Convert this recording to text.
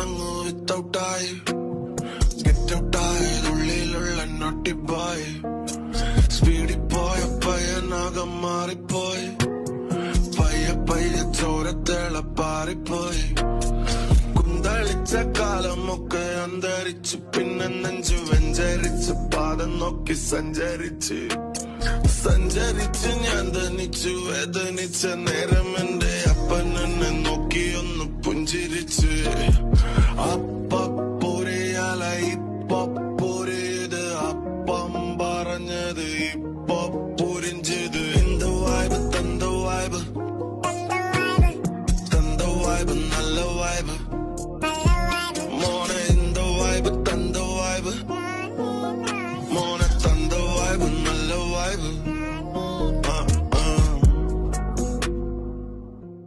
തുടങ്ങൂ വിത്തൗട്ടായി get ഔട്ടായി ഉള്ളിലുള്ള naughty boy സ്പീഡിൽ പോയ പയ്യനാകം മാറിപ്പോയി പയ്യെ ചോരത്തേള പാറിപ്പോയി കുന്തളിച്ച കാലമൊക്കെ അന്തരിച്ച് പിന്നെ നെഞ്ചു വെഞ്ചരിച്ച് പാദം നോക്കി സഞ്ചരിച്ച് ഞാൻ ധനിച്ചു വേദനിച്ച നേരം എന്റെ അപ്പൻ എന്നെ നോക്കി ഒന്ന് പുഞ്ചിരിച്ച് അപ്പൂരയാല ഇപ്പൊ പൂരയത് അപ്പം പറഞ്ഞത് ഇപ്പൊ പുരിഞ്ചത് എന്ത് വായ്പ് തന്ത വായ്പ് നല്ല വായ്പ്